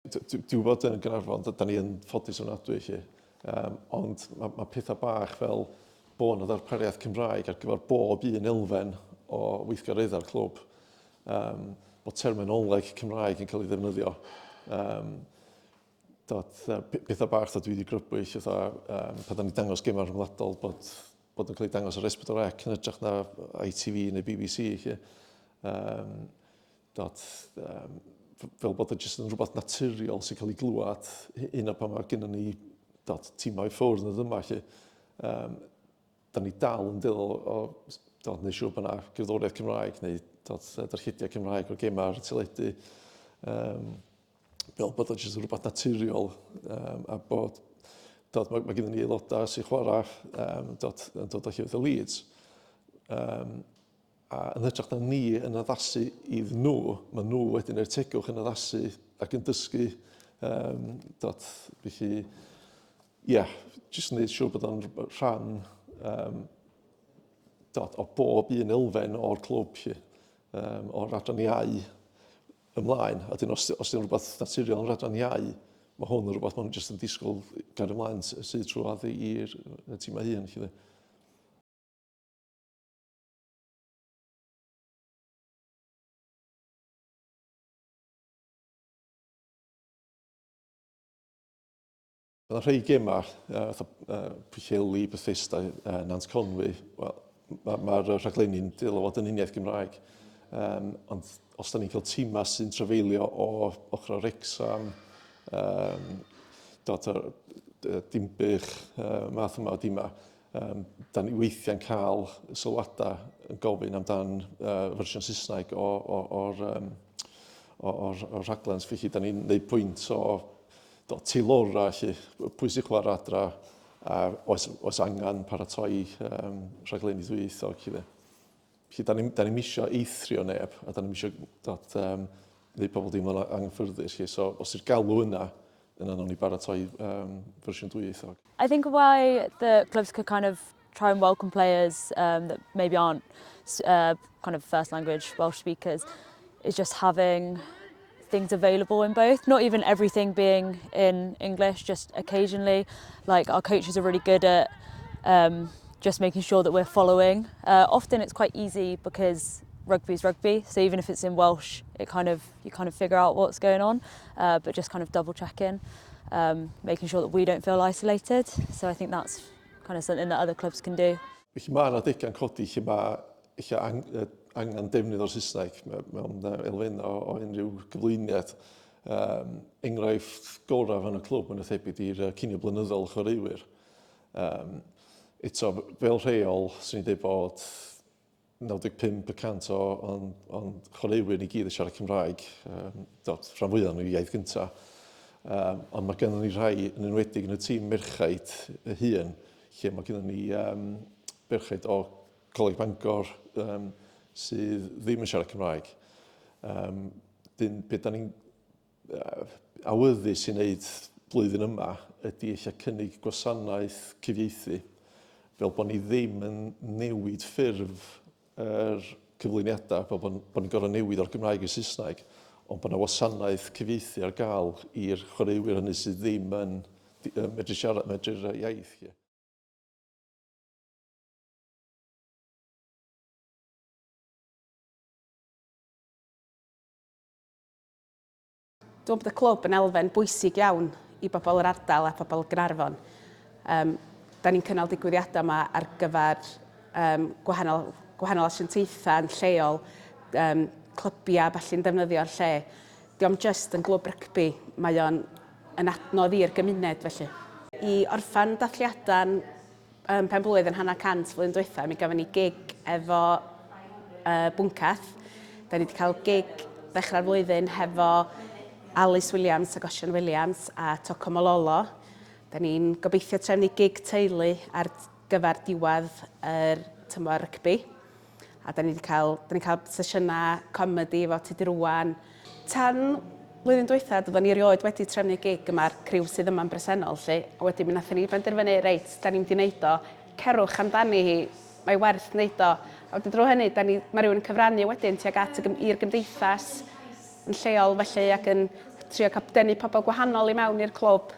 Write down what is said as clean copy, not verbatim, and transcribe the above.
Dwi'n bod yn Gaernarfon, da ni yn ffodus o'n adwy chi. Ond mae pethau bach fel bod yna ddarpariaeth Cymraeg ar gyfer bob un elfen o weithgaredda'r clwb. Bod terminoleg Cymraeg yn cael ei ddefnyddio. Pethau bach dwi wedi grybwyll, pan da ni dangos gemau rhyngwladol bod yn cael ei dangos ar S4C yn edrych na ITV neu BBC. Fel bod yn jyst yn rhywbeth naturiol sy'n cael ei glwad un o pan mae gennym ni tîmau i ffwrdd yn y dyma. Da ni dal yn dil o neu siŵr bod yna gerddoriaeth Cymraeg neu darllidiau Cymraeg o'r gemau ar y teledu. Fel bod yn jyst rhywbeth naturiol a bod mae gennym ni aelodau sy'n chwarae yn dod o Llywydd y Leeds. A yn hytrach na ni yn addasu iddyn nhw, mae nhw wedyn i'r tegwch yn addasu ac yn dysgu. Felly, jyst wneud siŵr bod o'n rhan o bob un elfen o'r clwb, o'r adran iau ymlaen. A dyn os ydyn rhywbeth naturiol yn adran iau, mae hwn yn rhywbeth mae'n jyst yn disgwyl gael ymlaen sydd trwy i'r tîmau hun. Mae rhai gemau, Pwycheli, Bethesda, Nant Conwy, mae'r rhaglenni'n dil o fod yn uniaeth Gymraeg. Ond os da ni'n cael tîmau sy'n trafeilio o ochr o Wrecsam, Dimbych, math yma o dîmau, da ni weithiau'n cael sylwadau yn gofyn amdan fersiwn Saesneg o'r rhaglens. Felly, da ni'n gwneud pwynt o teilora, bwysicrwydd adra, a oes angen paratoi rhaglenni ddwyieithog. Felly, da ni'n isio eithrio neb, a da ni'n isio gwneud pobl ddim yn anghyffyrddus. So, os yw'r galw yna nawn ni baratoi fersiwn ddwyieithog. I think why the clubs could kind of try and welcome players that maybe aren't kind of first language Welsh speakers is just having things available in both, not even everything being in English, just occasionally. Like our coaches are really good at just making sure that we're following. Often it's quite easy because rugby is rugby, so even if it's in Welsh, you kind of figure out what's going on, but just kind of double checking, making sure that we don't feel isolated. So I think that's kind of something that other clubs can do. Felly mae yna dega'n codi lle mae angen defnydd o'r Saesneg mewn elfen o unrhyw gyflwyniad. Enghraifft goraf yn y clwb yn y thebyg i'r cinio blynyddol chwaraewyr. Eto, fel rheol, sy'n ni'n dweud bod 95% o'n chwaraewyr ni gyd yn siarad Cymraeg, rhan fwyaf nhw iaith gyntaf. Ond mae gennym ni rhai yn enwedig yn y tîm merchaid y hun, lle mae gennym ni merchaid o Coleg Bangor sydd ddim yn siarad Cymraeg. Be da ni'n awyddus i wneud blwyddyn yma ydy eich cynnig gwasanaeth cyfieithu, fel bod ni ddim yn newid ffurf yr cyflwyniadau, fel bod ni'n gorfod newid o'r Gymraeg i'r Saesneg, ond bod yna wasanaeth cyfieithu ar gael i'r chwaraewyr hynny sydd ddim yn medru'r iaith. Dwi'n bod y clwb yn elfen bwysig iawn i bobl yr ardal a bobl Gaernarfon. Da ni'n cynnal digwyddiadau yma ar gyfer gwahanol asiantaethau yn lleol, clybiau falle'n defnyddio'r lle. Diolch just yn Glwb Rygbi, mae o'n yn adnodd i'r gymuned felly. I orffan dathliadau'n pen blwydd yn 100 flwyddyn diwethaf, mi gafon ni gig efo bwncath. Da ni wedi cael gig ddechrau'r flwyddyn hefo Alice Williams a Gosian Williams a Toco Mololo. Da ni'n gobeithio trefnu gig teulu ar gyfer diwedd yr tymor rygbi. A da ni'n cael sesiynau comedi efo Cadw'r. Tan blwyddyn diwethaf, doeddwn ni erioed wedi trefnu gig yma'r criw sydd yma'n bresennol. A wedyn mi nathon ni benderfynu, reit, da ni'n wedi wneud o, cerwch amdani hi, mae werth wneud o. A wedyn drwy hynny, mae rhywun yn cyfrannu wedyn tuag at i'r gymdeithas yn lleol felly ac yn trio capdenu pobl gwahanol i mewn i'r clwb.